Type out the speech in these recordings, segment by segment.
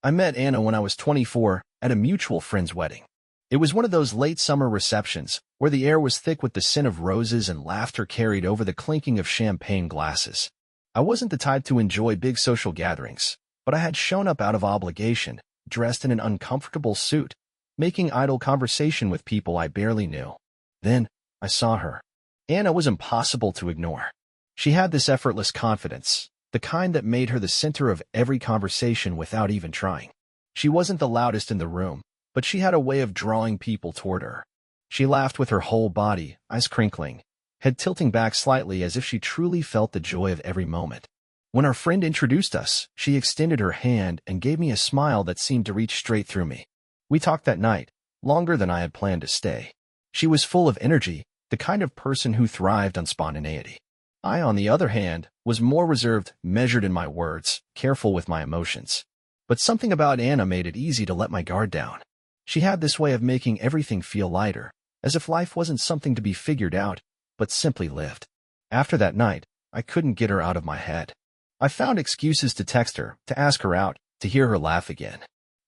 I met Anna when I was 24 at a mutual friend's wedding. It was one of those late summer receptions where the air was thick with the scent of roses and laughter carried over the clinking of champagne glasses. I wasn't the type to enjoy big social gatherings, but I had shown up out of obligation, dressed in an uncomfortable suit, making idle conversation with people I barely knew. Then, I saw her. Anna was impossible to ignore. She had this effortless confidence, the kind that made her the center of every conversation without even trying. She wasn't the loudest in the room, but she had a way of drawing people toward her. She laughed with her whole body, eyes crinkling, head tilting back slightly as if she truly felt the joy of every moment. When our friend introduced us, she extended her hand and gave me a smile that seemed to reach straight through me. We talked that night, longer than I had planned to stay. She was full of energy, the kind of person who thrived on spontaneity. I, on the other hand, was more reserved, measured in my words, careful with my emotions. But something about Anna made it easy to let my guard down. She had this way of making everything feel lighter, as if life wasn't something to be figured out, but simply lived. After that night, I couldn't get her out of my head. I found excuses to text her, to ask her out, to hear her laugh again.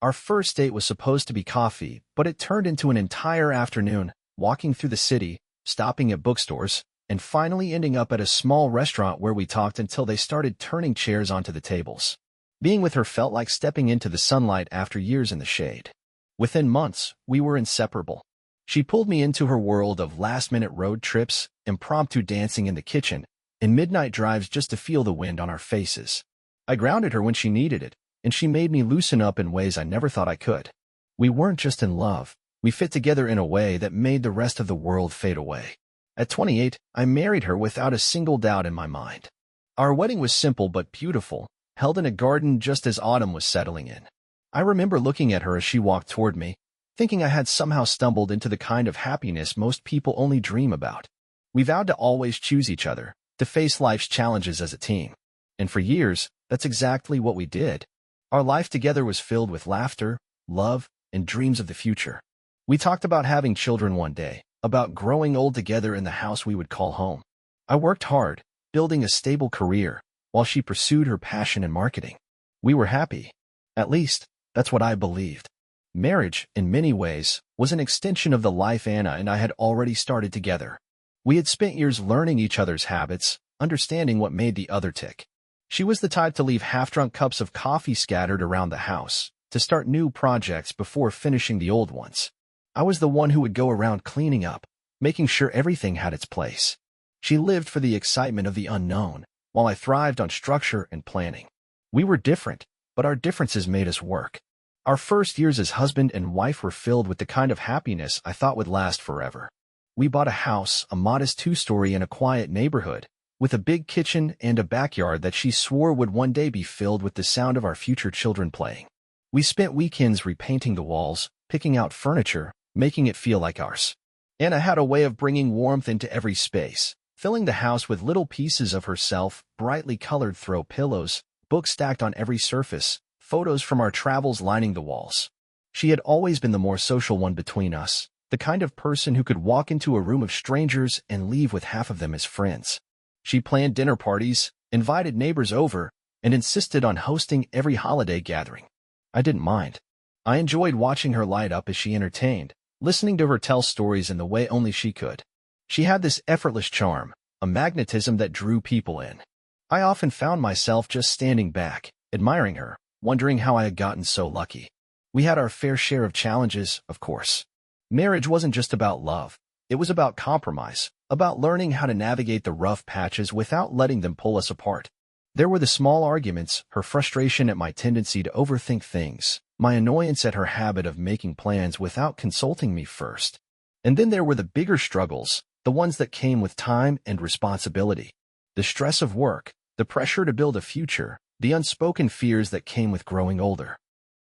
Our first date was supposed to be coffee, but it turned into an entire afternoon, walking through the city, stopping at bookstores, and finally ending up at a small restaurant where we talked until they started turning chairs onto the tables. Being with her felt like stepping into the sunlight after years in the shade. Within months, we were inseparable. She pulled me into her world of last-minute road trips, impromptu dancing in the kitchen, and midnight drives just to feel the wind on our faces. I grounded her when she needed it, and she made me loosen up in ways I never thought I could. We weren't just in love. We fit together in a way that made the rest of the world fade away. At 28, I married her without a single doubt in my mind. Our wedding was simple but beautiful, held in a garden just as autumn was settling in. I remember looking at her as she walked toward me, thinking I had somehow stumbled into the kind of happiness most people only dream about. We vowed to always choose each other, to face life's challenges as a team. And for years, that's exactly what we did. Our life together was filled with laughter, love, and dreams of the future. We talked about having children one day, about growing old together in the house we would call home. I worked hard, building a stable career, while she pursued her passion in marketing. We were happy. At least, that's what I believed. Marriage, in many ways, was an extension of the life Anna and I had already started together. We had spent years learning each other's habits, understanding what made the other tick. She was the type to leave half-drunk cups of coffee scattered around the house, to start new projects before finishing the old ones. I was the one who would go around cleaning up, making sure everything had its place. She lived for the excitement of the unknown, while I thrived on structure and planning. We were different, but our differences made us work. Our first years as husband and wife were filled with the kind of happiness I thought would last forever. We bought a house, a modest two-story in a quiet neighborhood, with a big kitchen and a backyard that she swore would one day be filled with the sound of our future children playing. We spent weekends repainting the walls, picking out furniture, making it feel like ours. Anna had a way of bringing warmth into every space, filling the house with little pieces of herself, brightly colored throw pillows, books stacked on every surface, photos from our travels lining the walls. She had always been the more social one between us, the kind of person who could walk into a room of strangers and leave with half of them as friends. She planned dinner parties, invited neighbors over, and insisted on hosting every holiday gathering. I didn't mind. I enjoyed watching her light up as she entertained, listening to her tell stories in the way only she could. She had this effortless charm, a magnetism that drew people in. I often found myself just standing back, admiring her, wondering how I had gotten so lucky. We had our fair share of challenges, of course. Marriage wasn't just about love. It was about compromise, about learning how to navigate the rough patches without letting them pull us apart. There were the small arguments, her frustration at my tendency to overthink things, my annoyance at her habit of making plans without consulting me first. And then there were the bigger struggles, the ones that came with time and responsibility. The stress of work, the pressure to build a future, the unspoken fears that came with growing older.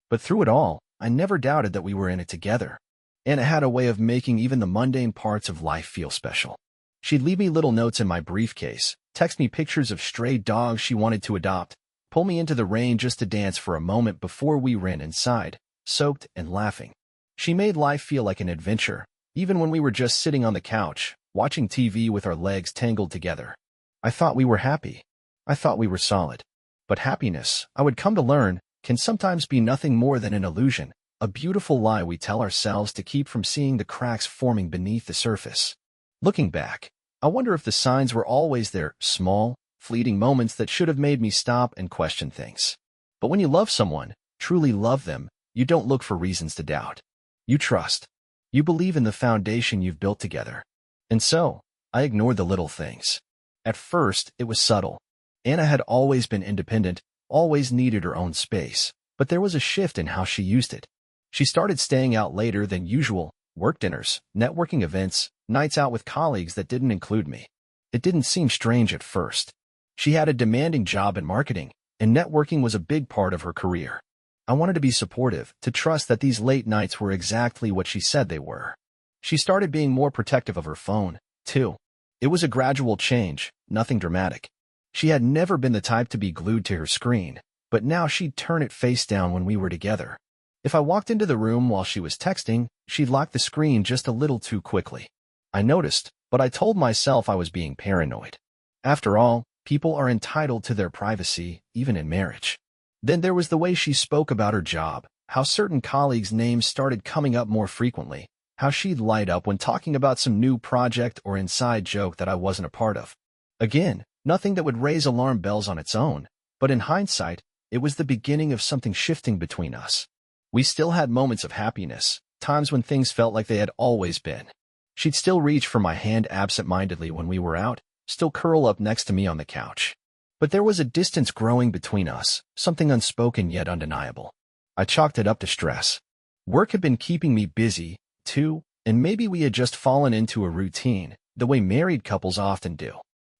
But through it all, I never doubted that we were in it together. Anna had a way of making even the mundane parts of life feel special. She'd leave me little notes in my briefcase, text me pictures of stray dogs she wanted to adopt, pull me into the rain just to dance for a moment before we ran inside, soaked and laughing. She made life feel like an adventure, even when we were just sitting on the couch, watching TV with our legs tangled together. I thought we were happy. I thought we were solid. But happiness, I would come to learn, can sometimes be nothing more than an illusion, a beautiful lie we tell ourselves to keep from seeing the cracks forming beneath the surface. Looking back, I wonder if the signs were always there, small, fleeting moments that should have made me stop and question things. But when you love someone, truly love them, you don't look for reasons to doubt. You trust. You believe in the foundation you've built together. And so, I ignored the little things. At first, it was subtle. Anna had always been independent, always needed her own space, but there was a shift in how she used it. She started staying out later than usual, work dinners, networking events, nights out with colleagues that didn't include me. It didn't seem strange at first. She had a demanding job in marketing, and networking was a big part of her career. I wanted to be supportive, to trust that these late nights were exactly what she said they were. She started being more protective of her phone, too. It was a gradual change, nothing dramatic. She had never been the type to be glued to her screen, but now she'd turn it face down when we were together. If I walked into the room while she was texting, she'd lock the screen just a little too quickly. I noticed, but I told myself I was being paranoid. After all, people are entitled to their privacy, even in marriage. Then there was the way she spoke about her job, how certain colleagues' names started coming up more frequently, how she'd light up when talking about some new project or inside joke that I wasn't a part of. Again, nothing that would raise alarm bells on its own, but in hindsight, it was the beginning of something shifting between us. We still had moments of happiness, times when things felt like they had always been. She'd still reach for my hand absent-mindedly when we were out, still curl up next to me on the couch. But there was a distance growing between us, something unspoken yet undeniable. I chalked it up to stress. Work had been keeping me busy, too, and maybe we had just fallen into a routine, the way married couples often do.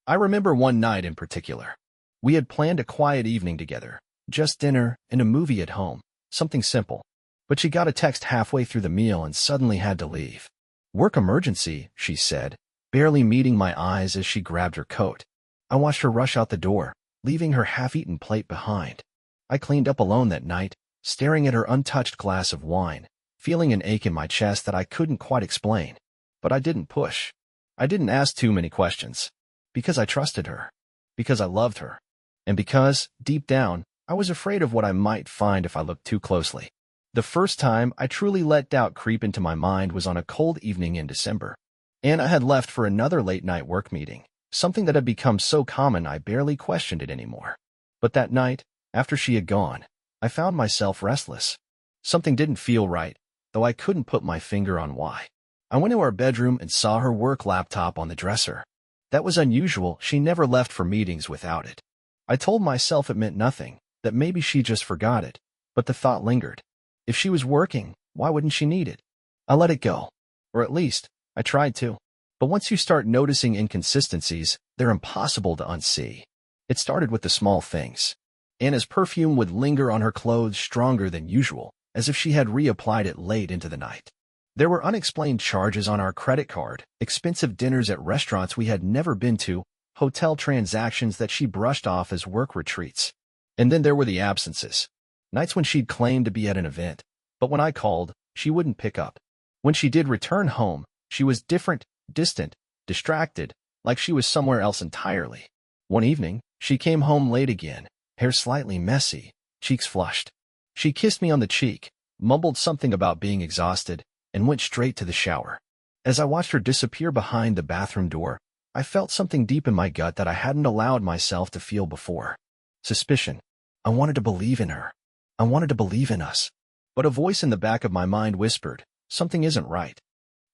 I remember one night in particular. We had planned a quiet evening together, just dinner and a movie at home, something simple. But she got a text halfway through the meal and suddenly had to leave. "Work emergency," she said, barely meeting my eyes as she grabbed her coat. I watched her rush out the door, leaving her half-eaten plate behind. I cleaned up alone that night, staring at her untouched glass of wine, feeling an ache in my chest that I couldn't quite explain. But I didn't push. I didn't ask too many questions. Because I trusted her. Because I loved her. And because, deep down, I was afraid of what I might find if I looked too closely. The first time I truly let doubt creep into my mind was on a cold evening in December. Anna had left for another late-night work meeting, something that had become so common I barely questioned it anymore. But that night, after she had gone, I found myself restless. Something didn't feel right, though I couldn't put my finger on why. I went to our bedroom and saw her work laptop on the dresser. That was unusual. She never left for meetings without it. I told myself it meant nothing, that maybe she just forgot it, but the thought lingered. If she was working, why wouldn't she need it? I let it go. Or at least, I tried to. But once you start noticing inconsistencies, they're impossible to unsee. It started with the small things. Anna's perfume would linger on her clothes stronger than usual, as if she had reapplied it late into the night. There were unexplained charges on our credit card, expensive dinners at restaurants we had never been to, hotel transactions that she brushed off as work retreats. And then there were the absences. Nights when she'd claimed to be at an event, but when I called, she wouldn't pick up. When she did return home, she was different, distant, distracted, like she was somewhere else entirely. One evening, she came home late again, hair slightly messy, cheeks flushed. She kissed me on the cheek, mumbled something about being exhausted, and went straight to the shower. As I watched her disappear behind the bathroom door, I felt something deep in my gut that I hadn't allowed myself to feel before. Suspicion. I wanted to believe in her. I wanted to believe in us. But a voice in the back of my mind whispered, something isn't right.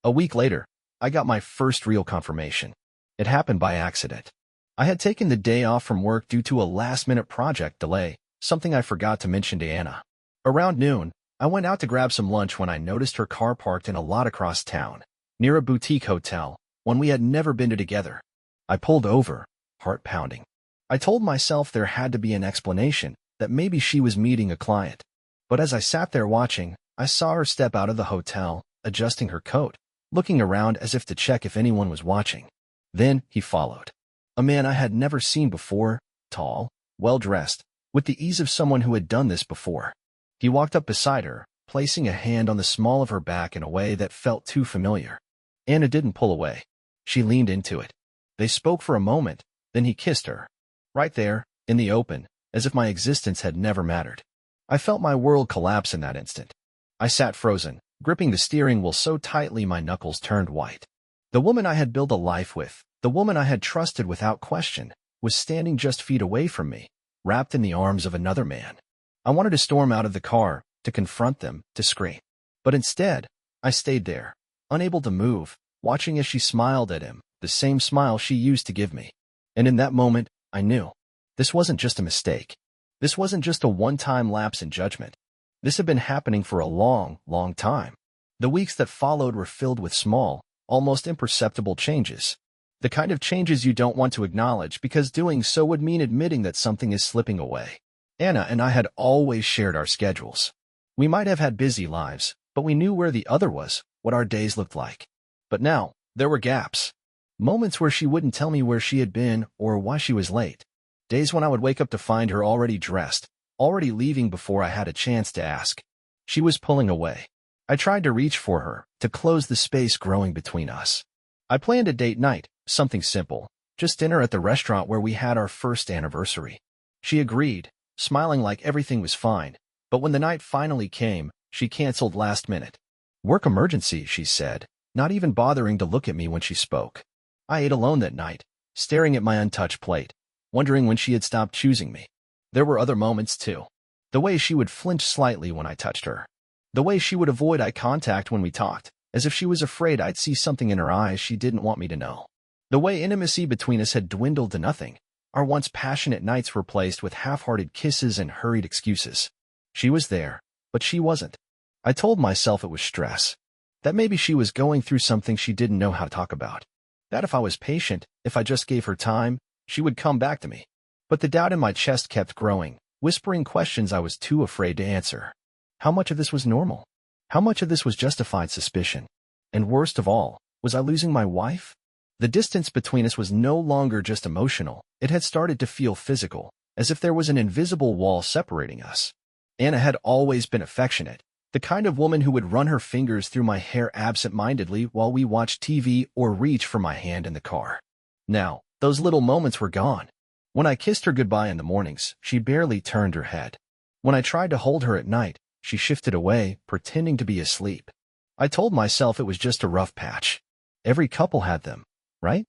A week later, I got my first real confirmation. It happened by accident. I had taken the day off from work due to a last-minute project delay, something I forgot to mention to Anna. Around noon, I went out to grab some lunch when I noticed her car parked in a lot across town, near a boutique hotel, one we had never been to together. I pulled over, heart pounding. I told myself there had to be an explanation, that maybe she was meeting a client. But as I sat there watching, I saw her step out of the hotel, adjusting her coat, looking around as if to check if anyone was watching. Then he followed. A man I had never seen before, tall, well-dressed, with the ease of someone who had done this before. He walked up beside her, placing a hand on the small of her back in a way that felt too familiar. Anna didn't pull away. She leaned into it. They spoke for a moment, then he kissed her. Right there, in the open, as if my existence had never mattered. I felt my world collapse in that instant. I sat frozen, gripping the steering wheel so tightly my knuckles turned white. The woman I had built a life with, the woman I had trusted without question, was standing just feet away from me, wrapped in the arms of another man. I wanted to storm out of the car, to confront them, to scream. But instead, I stayed there, unable to move, watching as she smiled at him, the same smile she used to give me. And in that moment, I knew. This wasn't just a mistake. This wasn't just a one-time lapse in judgment. This had been happening for a long, long time. The weeks that followed were filled with small, almost imperceptible changes. The kind of changes you don't want to acknowledge because doing so would mean admitting that something is slipping away. Anna and I had always shared our schedules. We might have had busy lives, but we knew where the other was, what our days looked like. But now, there were gaps. Moments where she wouldn't tell me where she had been or why she was late. Days when I would wake up to find her already dressed, already leaving before I had a chance to ask. She was pulling away. I tried to reach for her, to close the space growing between us. I planned a date night, something simple, just dinner at the restaurant where we had our first anniversary. She agreed, smiling like everything was fine, but when the night finally came, she canceled last minute. Work emergency, she said, not even bothering to look at me when she spoke. I ate alone that night, staring at my untouched plate, wondering when she had stopped choosing me. There were other moments too. The way she would flinch slightly when I touched her. The way she would avoid eye contact when we talked, as if she was afraid I'd see something in her eyes she didn't want me to know. The way intimacy between us had dwindled to nothing. Our once passionate nights were replaced with half-hearted kisses and hurried excuses. She was there, but she wasn't. I told myself it was stress. That maybe she was going through something she didn't know how to talk about. That if I was patient, if I just gave her time, she would come back to me. But the doubt in my chest kept growing, whispering questions I was too afraid to answer. How much of this was normal? How much of this was justified suspicion? And worst of all, was I losing my wife? The distance between us was no longer just emotional. It had started to feel physical, as if there was an invisible wall separating us. Anna had always been affectionate, the kind of woman who would run her fingers through my hair absent-mindedly while we watched TV or reach for my hand in the car. Now, those little moments were gone. When I kissed her goodbye in the mornings, she barely turned her head. When I tried to hold her at night, she shifted away, pretending to be asleep. I told myself it was just a rough patch. Every couple had them, right?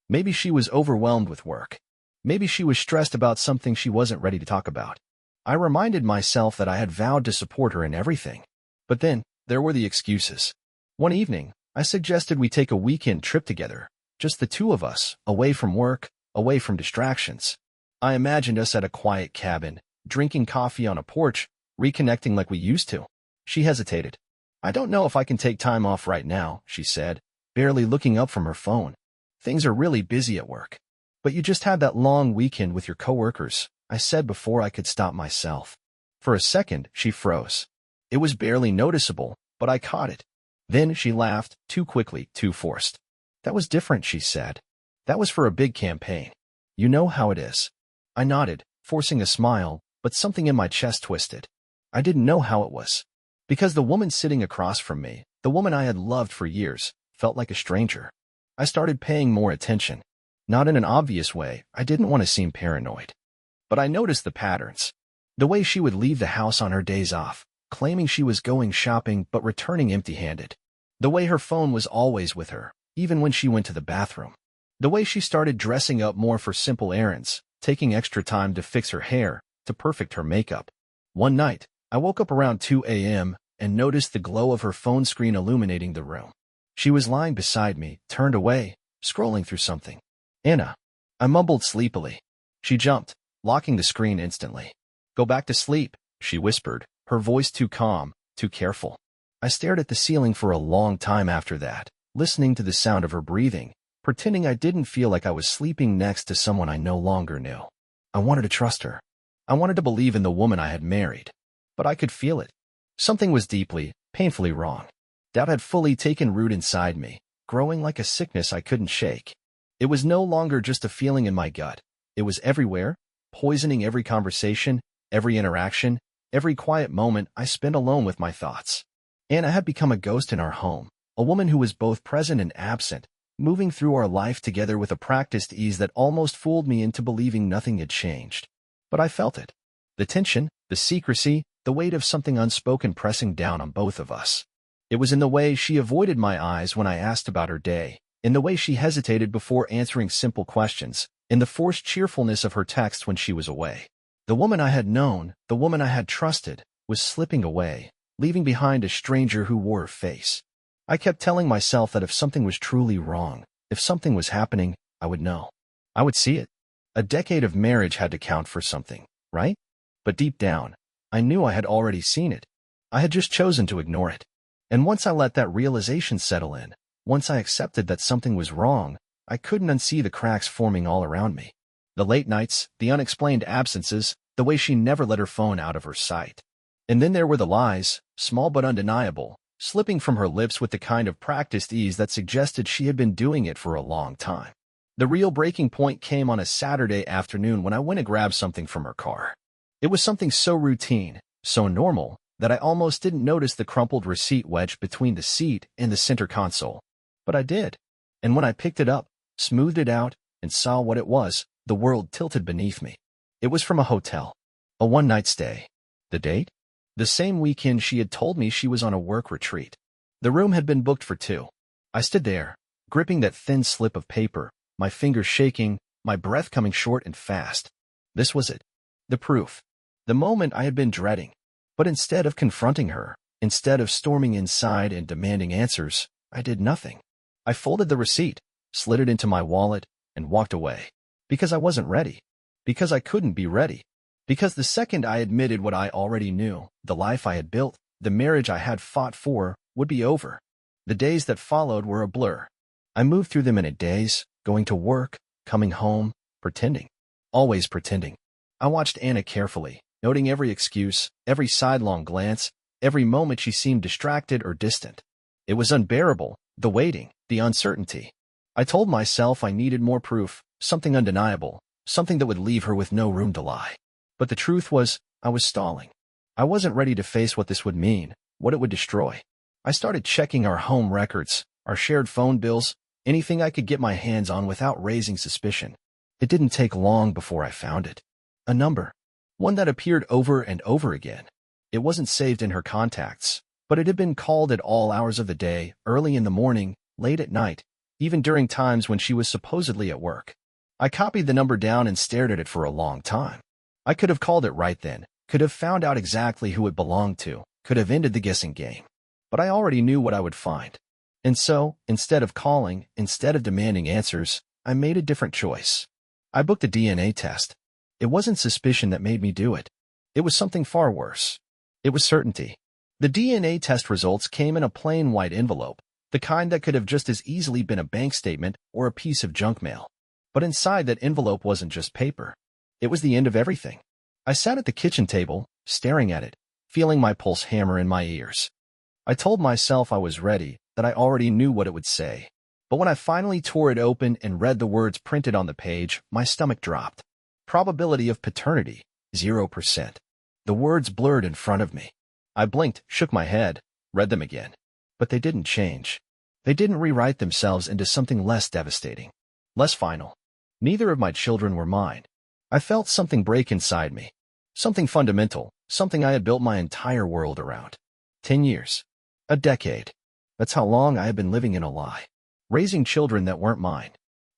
Maybe she was overwhelmed with work. Maybe she was stressed about something she wasn't ready to talk about. I reminded myself that I had vowed to support her in everything. But then, there were the excuses. One evening, I suggested we take a weekend trip together, just the two of us, away from work, away from distractions. I imagined us at a quiet cabin, drinking coffee on a porch, reconnecting like we used to. She hesitated. I don't know if I can take time off right now, she said, barely looking up from her phone. Things are really busy at work. But you just had that long weekend with your coworkers, I said before I could stop myself. For a second, she froze. It was barely noticeable, but I caught it. Then she laughed, too quickly, too forced. That was different, she said. That was for a big campaign. You know how it is. I nodded, forcing a smile, but something in my chest twisted. I didn't know how it was. Because the woman sitting across from me, the woman I had loved for years, felt like a stranger. I started paying more attention. Not in an obvious way, I didn't want to seem paranoid. But I noticed the patterns. The way she would leave the house on her days off, claiming she was going shopping but returning empty-handed. The way her phone was always with her, even when she went to the bathroom. The way she started dressing up more for simple errands, taking extra time to fix her hair, to perfect her makeup. One night, I woke up around 2 a.m. and noticed the glow of her phone screen illuminating the room. She was lying beside me, turned away, scrolling through something. Anna. I mumbled sleepily. She jumped, locking the screen instantly. Go back to sleep, she whispered, her voice too calm, too careful. I stared at the ceiling for a long time after that, listening to the sound of her breathing, pretending I didn't feel like I was sleeping next to someone I no longer knew. I wanted to trust her. I wanted to believe in the woman I had married. But I could feel it. Something was deeply, painfully wrong. Doubt had fully taken root inside me, growing like a sickness I couldn't shake. It was no longer just a feeling in my gut. It was everywhere, poisoning every conversation, every interaction, every quiet moment I spent alone with my thoughts. Anna had become a ghost in our home, a woman who was both present and absent, moving through our life together with a practiced ease that almost fooled me into believing nothing had changed. But I felt it. The tension, the secrecy, the weight of something unspoken pressing down on both of us. It was in the way she avoided my eyes when I asked about her day, in the way she hesitated before answering simple questions, in the forced cheerfulness of her texts when she was away. The woman I had known, the woman I had trusted, was slipping away, leaving behind a stranger who wore a face. I kept telling myself that if something was truly wrong, if something was happening, I would know. I would see it. A decade of marriage had to count for something, right? But deep down, I knew I had already seen it. I had just chosen to ignore it. And once I let that realization settle in, once I accepted that something was wrong, I couldn't unsee the cracks forming all around me. The late nights, the unexplained absences, the way she never let her phone out of her sight. And then there were the lies, small but undeniable, slipping from her lips with the kind of practiced ease that suggested she had been doing it for a long time. The real breaking point came on a Saturday afternoon when I went to grab something from her car. It was something so routine, so normal, that I almost didn't notice the crumpled receipt wedged between the seat and the center console. But I did. And when I picked it up, smoothed it out, and saw what it was, the world tilted beneath me. It was from a hotel. A one-night stay. The date? The same weekend she had told me she was on a work retreat. The room had been booked for 2. I stood there, gripping that thin slip of paper, my fingers shaking, my breath coming short and fast. This was it. The proof. The moment I had been dreading. But instead of confronting her, instead of storming inside and demanding answers, I did nothing. I folded the receipt, slid it into my wallet, and walked away. Because I wasn't ready. Because I couldn't be ready. Because the second I admitted what I already knew, the life I had built, the marriage I had fought for, would be over. The days that followed were a blur. I moved through them in a daze, going to work, coming home, pretending. Always pretending. I watched Anna carefully, noting every excuse, every sidelong glance, every moment she seemed distracted or distant. It was unbearable, the waiting, the uncertainty. I told myself I needed more proof, something undeniable, something that would leave her with no room to lie. But the truth was, I was stalling. I wasn't ready to face what this would mean, what it would destroy. I started checking our home records, our shared phone bills, anything I could get my hands on without raising suspicion. It didn't take long before I found it. A number. One that appeared over and over again. It wasn't saved in her contacts, but it had been called at all hours of the day, early in the morning, late at night, even during times when she was supposedly at work. I copied the number down and stared at it for a long time. I could have called it right then, could have found out exactly who it belonged to, could have ended the guessing game. But I already knew what I would find. And so, instead of calling, instead of demanding answers, I made a different choice. I booked a DNA test. It wasn't suspicion that made me do it. It was something far worse. It was certainty. The DNA test results came in a plain white envelope, the kind that could have just as easily been a bank statement or a piece of junk mail. But inside that envelope wasn't just paper. It was the end of everything. I sat at the kitchen table, staring at it, feeling my pulse hammer in my ears. I told myself I was ready, that I already knew what it would say. But when I finally tore it open and read the words printed on the page, my stomach dropped. Probability of paternity, 0%. The words blurred in front of me. I blinked, shook my head, read them again. But they didn't change. They didn't rewrite themselves into something less devastating, less final. Neither of my children were mine. I felt something break inside me. Something fundamental, something I had built my entire world around. 10 years. A decade. That's how long I had been living in a lie. Raising children that weren't mine.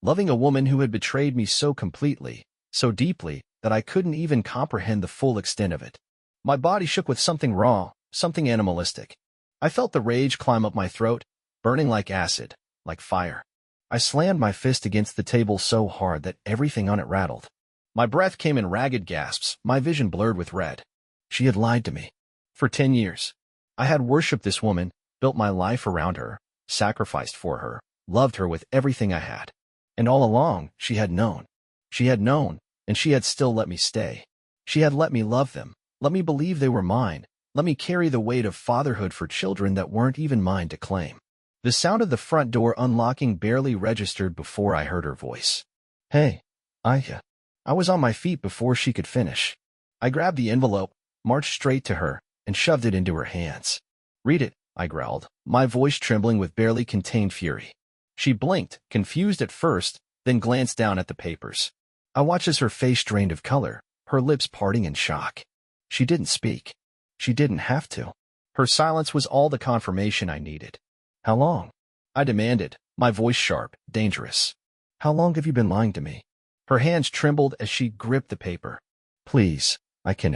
Loving a woman who had betrayed me so completely, so deeply, that I couldn't even comprehend the full extent of it. My body shook with something raw, something animalistic. I felt the rage climb up my throat, burning like acid, like fire. I slammed my fist against the table so hard that everything on it rattled. My breath came in ragged gasps, my vision blurred with red. She had lied to me. For 10 years. I had worshipped this woman, built my life around her, sacrificed for her, loved her with everything I had. And all along, she had known. She had known, and she had still let me stay. She had let me love them, let me believe they were mine, let me carry the weight of fatherhood for children that weren't even mine to claim. The sound of the front door unlocking barely registered before I heard her voice. Hey, I was on my feet before she could finish. I grabbed the envelope, marched straight to her, and shoved it into her hands. Read it, I growled, my voice trembling with barely contained fury. She blinked, confused at first, then glanced down at the papers. I watched as her face drained of color, her lips parting in shock. She didn't speak. She didn't have to. Her silence was all the confirmation I needed. How long? I demanded, my voice sharp, dangerous. How long have you been lying to me? Her hands trembled as she gripped the paper. Please, I can.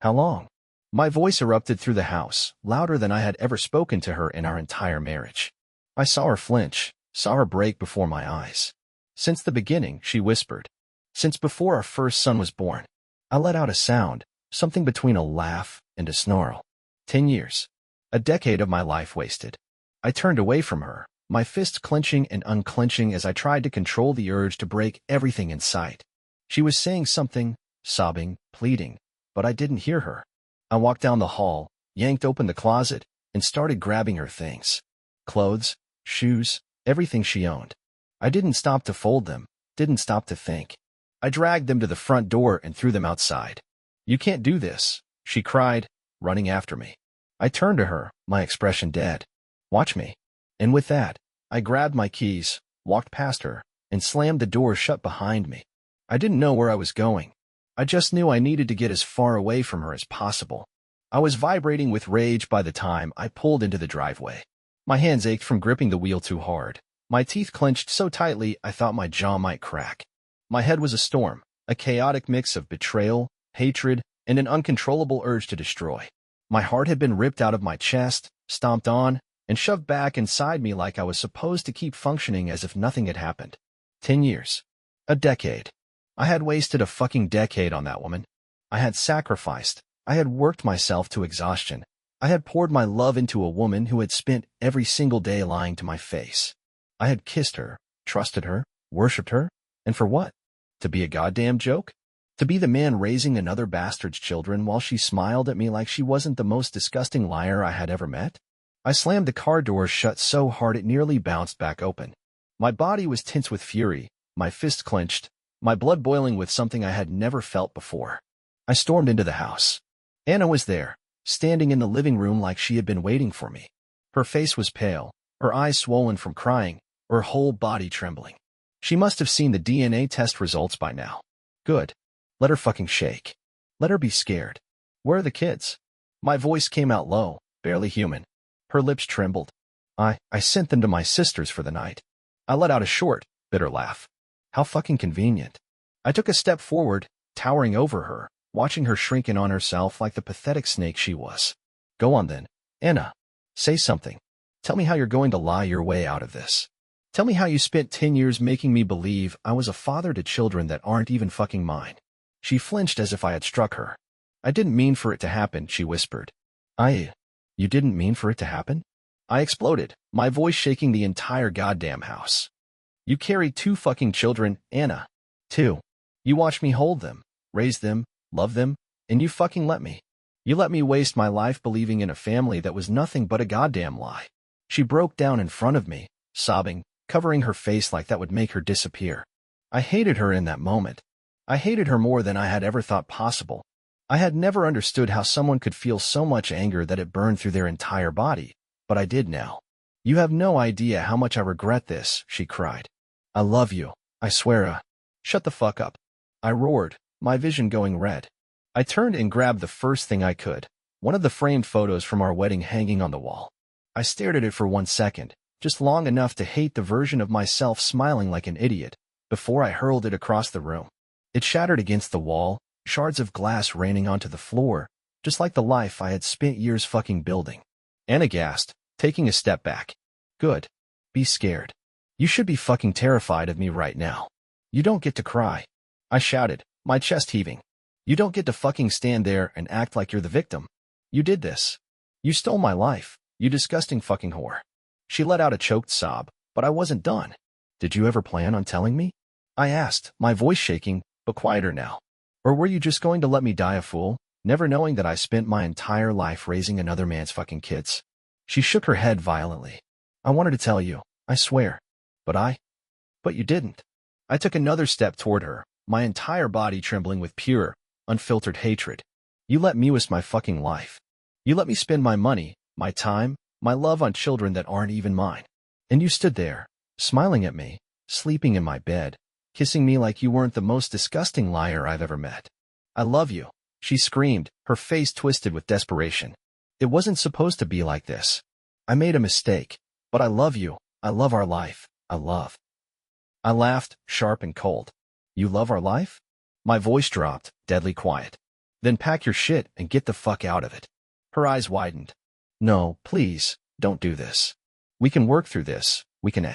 How long? My voice erupted through the house, louder than I had ever spoken to her in our entire marriage. I saw her flinch, saw her break before my eyes. Since the beginning, she whispered. Since before our first son was born. I let out a sound, something between a laugh and a snarl. 10 years. A decade of my life wasted. I turned away from her, my fists clenching and unclenching as I tried to control the urge to break everything in sight. She was saying something, sobbing, pleading, but I didn't hear her. I walked down the hall, yanked open the closet, and started grabbing her things. Clothes, shoes, everything she owned. I didn't stop to fold them, didn't stop to think. I dragged them to the front door and threw them outside. You can't do this, she cried, running after me. I turned to her, my expression dead. Watch me. And with that, I grabbed my keys, walked past her, and slammed the door shut behind me. I didn't know where I was going. I just knew I needed to get as far away from her as possible. I was vibrating with rage by the time I pulled into the driveway. My hands ached from gripping the wheel too hard. My teeth clenched so tightly I thought my jaw might crack. My head was a storm, a chaotic mix of betrayal, hatred, and an uncontrollable urge to destroy. My heart had been ripped out of my chest, stomped on, and shoved back inside me like I was supposed to keep functioning as if nothing had happened. 10 years. A decade. I had wasted a fucking decade on that woman. I had sacrificed. I had worked myself to exhaustion. I had poured my love into a woman who had spent every single day lying to my face. I had kissed her, trusted her, worshipped her, and for what? To be a goddamn joke? To be the man raising another bastard's children while she smiled at me like she wasn't the most disgusting liar I had ever met? I slammed the car door shut so hard it nearly bounced back open. My body was tense with fury, my fists clenched, my blood boiling with something I had never felt before. I stormed into the house. Anna was there, standing in the living room like she had been waiting for me. Her face was pale, her eyes swollen from crying, her whole body trembling. She must have seen the DNA test results by now. Good. Let her fucking shake. Let her be scared. Where are the kids? My voice came out low, barely human. Her lips trembled. I sent them to my sister's for the night. I let out a short, bitter laugh. How fucking convenient. I took a step forward, towering over her, watching her shrink in on herself like the pathetic snake she was. Go on then, Anna. Say something. Tell me how you're going to lie your way out of this. Tell me how you spent 10 years making me believe I was a father to children that aren't even fucking mine. She flinched as if I had struck her. I didn't mean for it to happen, she whispered. You didn't mean for it to happen? I exploded, my voice shaking the entire goddamn house. You carried 2 fucking children, Anna. 2. You watched me hold them, raise them, love them, and you fucking let me. You let me waste my life believing in a family that was nothing but a goddamn lie. She broke down in front of me, sobbing, covering her face like that would make her disappear. I hated her in that moment. I hated her more than I had ever thought possible. I had never understood how someone could feel so much anger that it burned through their entire body, but I did now. You have no idea how much I regret this, she cried. I love you, I swear. Shut the fuck up. I roared, my vision going red. I turned and grabbed the first thing I could, one of the framed photos from our wedding hanging on the wall. I stared at it for 1 second, just long enough to hate the version of myself smiling like an idiot, before I hurled it across the room. It shattered against the wall, shards of glass raining onto the floor, just like the life I had spent years fucking building. Anna gasped, taking a step back. Good. Be scared. You should be fucking terrified of me right now. You don't get to cry. I shouted, my chest heaving. You don't get to fucking stand there and act like you're the victim. You did this. You stole my life, you disgusting fucking whore. She let out a choked sob, but I wasn't done. Did you ever plan on telling me? I asked, my voice shaking, but quieter now. Or were you just going to let me die a fool, never knowing that I spent my entire life raising another man's fucking kids? She shook her head violently. I wanted to tell you, I swear. But you didn't. I took another step toward her, my entire body trembling with pure, unfiltered hatred. You let me waste my fucking life. You let me spend my money, my time, my love on children that aren't even mine. And you stood there, smiling at me, sleeping in my bed, kissing me like you weren't the most disgusting liar I've ever met. I love you. She screamed, her face twisted with desperation. It wasn't supposed to be like this. I made a mistake, but I love you. I love our life. I laughed, sharp and cold. You love our life? My voice dropped, deadly quiet. Then pack your shit and get the fuck out of it. Her eyes widened. No, please, don't do this. We can work through this. We can.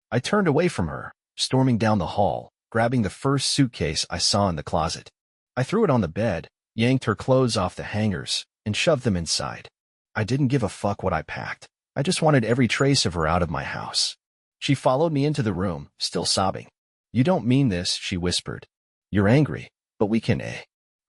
I turned away from her, storming down the hall, grabbing the first suitcase I saw in the closet. I threw it on the bed, yanked her clothes off the hangers, and shoved them inside. I didn't give a fuck what I packed. I just wanted every trace of her out of my house. She followed me into the room, still sobbing. You don't mean this, she whispered. You're angry, but we can.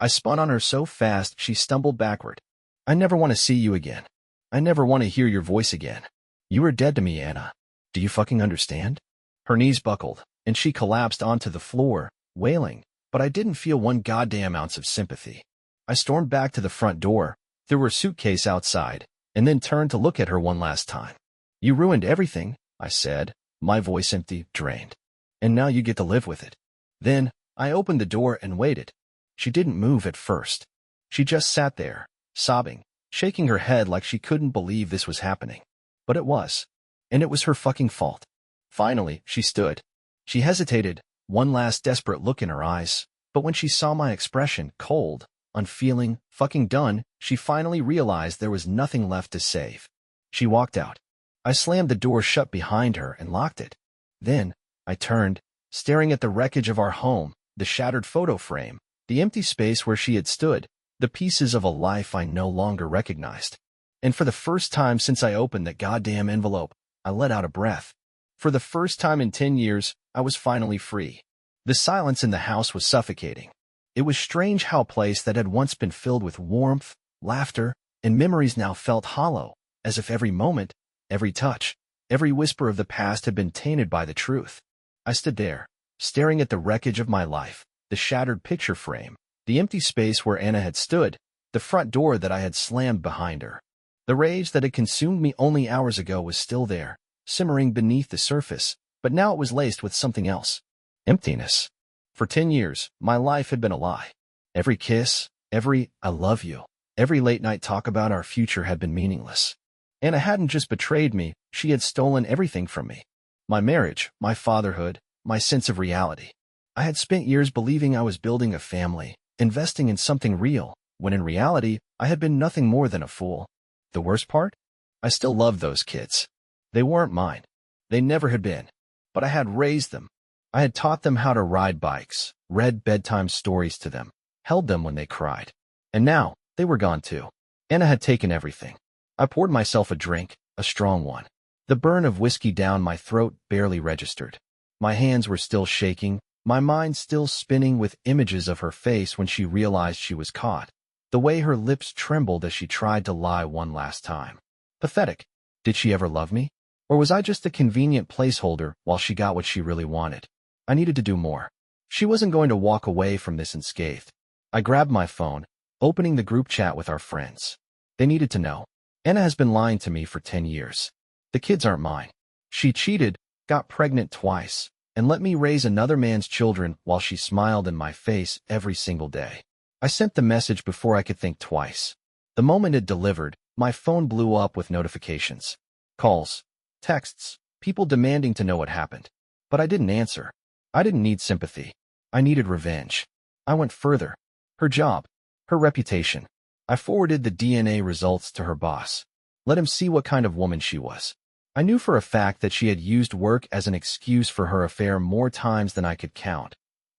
I spun on her so fast she stumbled backward. I never want to see you again. I never want to hear your voice again. You are dead to me, Anna. Do you fucking understand? Her knees buckled, and she collapsed onto the floor, wailing, but I didn't feel one goddamn ounce of sympathy. I stormed back to the front door, threw her suitcase outside, and then turned to look at her one last time. You ruined everything, I said, my voice empty, drained. And now you get to live with it. Then, I opened the door and waited. She didn't move at first. She just sat there, sobbing, shaking her head like she couldn't believe this was happening. But it was. And it was her fucking fault. Finally, she stood. She hesitated, one last desperate look in her eyes, but when she saw my expression, cold, unfeeling, fucking done, she finally realized there was nothing left to save. She walked out. I slammed the door shut behind her and locked it. Then, I turned, staring at the wreckage of our home, the shattered photo frame, the empty space where she had stood, the pieces of a life I no longer recognized. And for the first time since I opened that goddamn envelope, I let out a breath. For the first time in 10 years, I was finally free. The silence in the house was suffocating. It was strange how a place that had once been filled with warmth, laughter, and memories now felt hollow, as if every moment, every touch, every whisper of the past had been tainted by the truth. I stood there, staring at the wreckage of my life, the shattered picture frame, the empty space where Anna had stood, the front door that I had slammed behind her. The rage that had consumed me only hours ago was still there, simmering beneath the surface, but now it was laced with something else. Emptiness. For 10 years, my life had been a lie. Every kiss, every "I love you," every late-night talk about our future had been meaningless. Anna hadn't just betrayed me, she had stolen everything from me. My marriage, my fatherhood, my sense of reality. I had spent years believing I was building a family, investing in something real, when in reality, I had been nothing more than a fool. The worst part? I still loved those kids. They weren't mine. They never had been. But I had raised them. I had taught them how to ride bikes, read bedtime stories to them, held them when they cried. And now, they were gone too. Anna had taken everything. I poured myself a drink, a strong one. The burn of whiskey down my throat barely registered. My hands were still shaking, my mind still spinning with images of her face when she realized she was caught. The way her lips trembled as she tried to lie one last time. Pathetic. Did she ever love me? Or was I just a convenient placeholder while she got what she really wanted? I needed to do more. She wasn't going to walk away from this unscathed. I grabbed my phone, opening the group chat with our friends. They needed to know. Anna has been lying to me for 10 years. The kids aren't mine. She cheated, got pregnant twice, and let me raise another man's children while she smiled in my face every single day. I sent the message before I could think twice. The moment it delivered, my phone blew up with notifications. Calls, texts, people demanding to know what happened. But I didn't answer. I didn't need sympathy. I needed revenge. I went further. Her job, her reputation. I forwarded the DNA results to her boss. Let him see what kind of woman she was. I knew for a fact that she had used work as an excuse for her affair more times than I could count.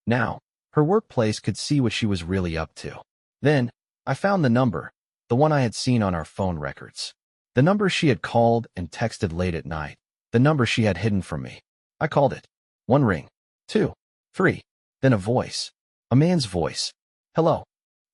Now, her workplace could see what she was really up to. Then, I found the number, the one I had seen on our phone records. The number she had called and texted late at night. The number she had hidden from me. I called it. 1 ring. 2. 3. Then a voice. A man's voice. Hello.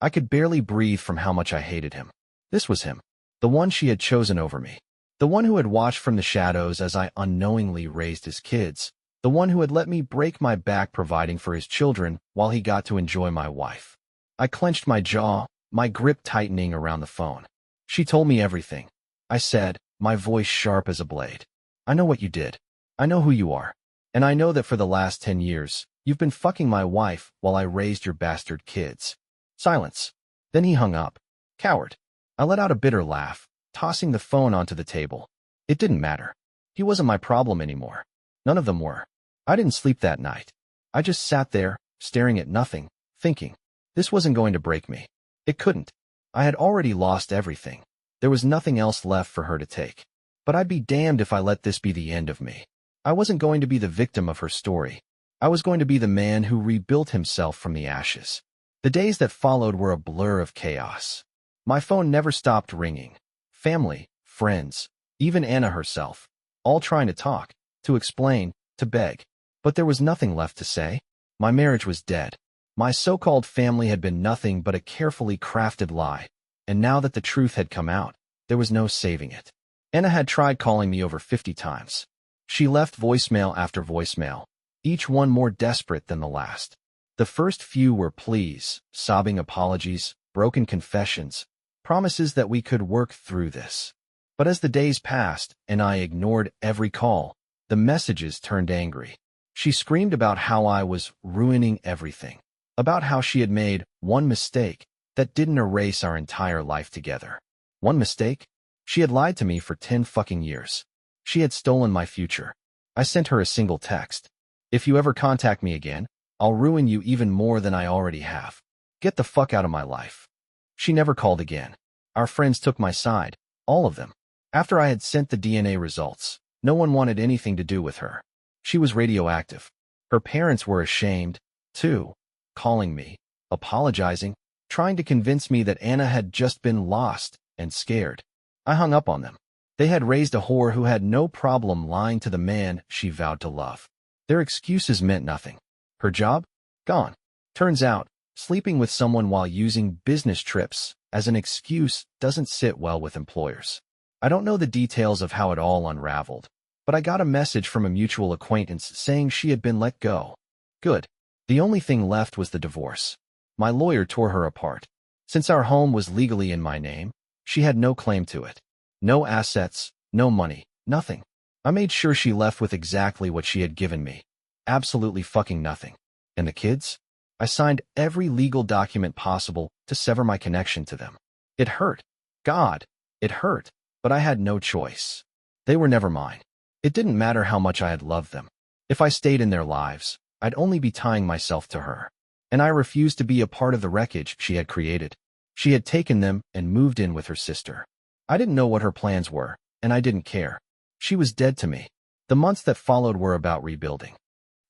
I could barely breathe from how much I hated him. This was him. The one she had chosen over me. The one who had watched from the shadows as I unknowingly raised his kids. The one who had let me break my back providing for his children while he got to enjoy my wife. I clenched my jaw, my grip tightening around the phone. She told me everything. I said, my voice sharp as a blade. I know what you did. I know who you are. And I know that for the last 10 years, you've been fucking my wife while I raised your bastard kids. Silence. Then he hung up. Coward. I let out a bitter laugh, tossing the phone onto the table. It didn't matter. He wasn't my problem anymore. None of them were. I didn't sleep that night. I just sat there, staring at nothing, thinking. This wasn't going to break me. It couldn't. I had already lost everything. There was nothing else left for her to take. But I'd be damned if I let this be the end of me. I wasn't going to be the victim of her story. I was going to be the man who rebuilt himself from the ashes. The days that followed were a blur of chaos. My phone never stopped ringing. Family, friends, even Anna herself, all trying to talk, to explain, to beg. But there was nothing left to say. My marriage was dead. My so-called family had been nothing but a carefully crafted lie. And now that the truth had come out, there was no saving it. Anna had tried calling me over 50 times. She left voicemail after voicemail, each one more desperate than the last. The first few were pleas, sobbing apologies, broken confessions, promises that we could work through this. But as the days passed and I ignored every call, the messages turned angry. She screamed about how I was ruining everything, about how she had made one mistake that didn't erase our entire life together. One mistake? She had lied to me for 10 fucking years. She had stolen my future. I sent her a single text. If you ever contact me again, I'll ruin you even more than I already have. Get the fuck out of my life. She never called again. Our friends took my side, all of them. After I had sent the DNA results, no one wanted anything to do with her. She was radioactive. Her parents were ashamed, too, calling me, apologizing, trying to convince me that Anna had just been lost and scared. I hung up on them. They had raised a whore who had no problem lying to the man she vowed to love. Their excuses meant nothing. Her job? Gone. Turns out, sleeping with someone while using business trips as an excuse doesn't sit well with employers. I don't know the details of how it all unraveled, but I got a message from a mutual acquaintance saying she had been let go. Good. The only thing left was the divorce. My lawyer tore her apart. Since our home was legally in my name, she had no claim to it. No assets, no money, nothing. I made sure she left with exactly what she had given me. Absolutely fucking nothing. And the kids? I signed every legal document possible to sever my connection to them. It hurt. God, it hurt. But I had no choice. They were never mine. It didn't matter how much I had loved them. If I stayed in their lives, I'd only be tying myself to her. And I refused to be a part of the wreckage she had created. She had taken them and moved in with her sister. I didn't know what her plans were, and I didn't care. She was dead to me. The months that followed were about rebuilding.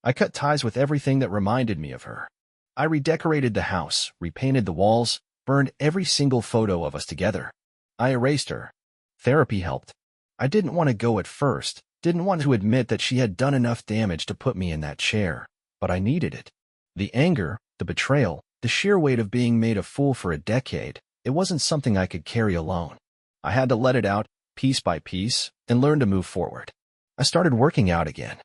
I cut ties with everything that reminded me of her. I redecorated the house, repainted the walls, burned every single photo of us together. I erased her. Therapy helped. I didn't want to go at first, didn't want to admit that she had done enough damage to put me in that chair, but I needed it. The anger, the betrayal, the sheer weight of being made a fool for a decade, it wasn't something I could carry alone. I had to let it out, piece by piece, and learn to move forward. I started working out again.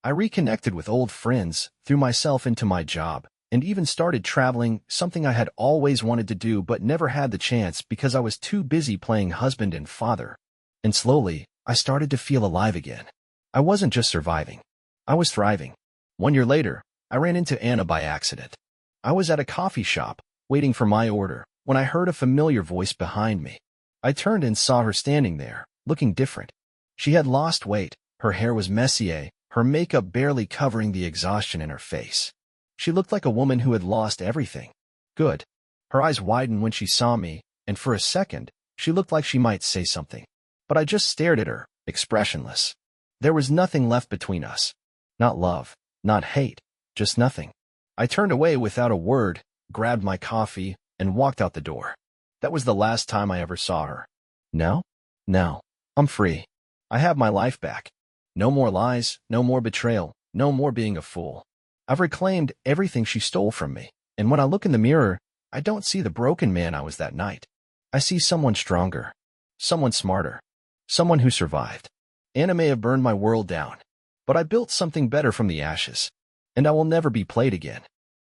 I reconnected with old friends, threw myself into my job, and even started traveling, something I had always wanted to do but never had the chance because I was too busy playing husband and father. And slowly, I started to feel alive again. I wasn't just surviving. I was thriving. 1 year later, I ran into Anna by accident. I was at a coffee shop, waiting for my order, when I heard a familiar voice behind me. I turned and saw her standing there, looking different. She had lost weight, her hair was messier, her makeup barely covering the exhaustion in her face. She looked like a woman who had lost everything. Good. Her eyes widened when she saw me, and for a second, she looked like she might say something. But I just stared at her, expressionless. There was nothing left between us. Not love, not hate, just nothing. I turned away without a word, grabbed my coffee, and walked out the door. That was the last time I ever saw her. Now? Now, I'm free. I have my life back. No more lies, no more betrayal, no more being a fool. I've reclaimed everything she stole from me, and when I look in the mirror, I don't see the broken man I was that night. I see someone stronger, someone smarter, someone who survived. Anna may have burned my world down, but I built something better from the ashes, and I will never be played again.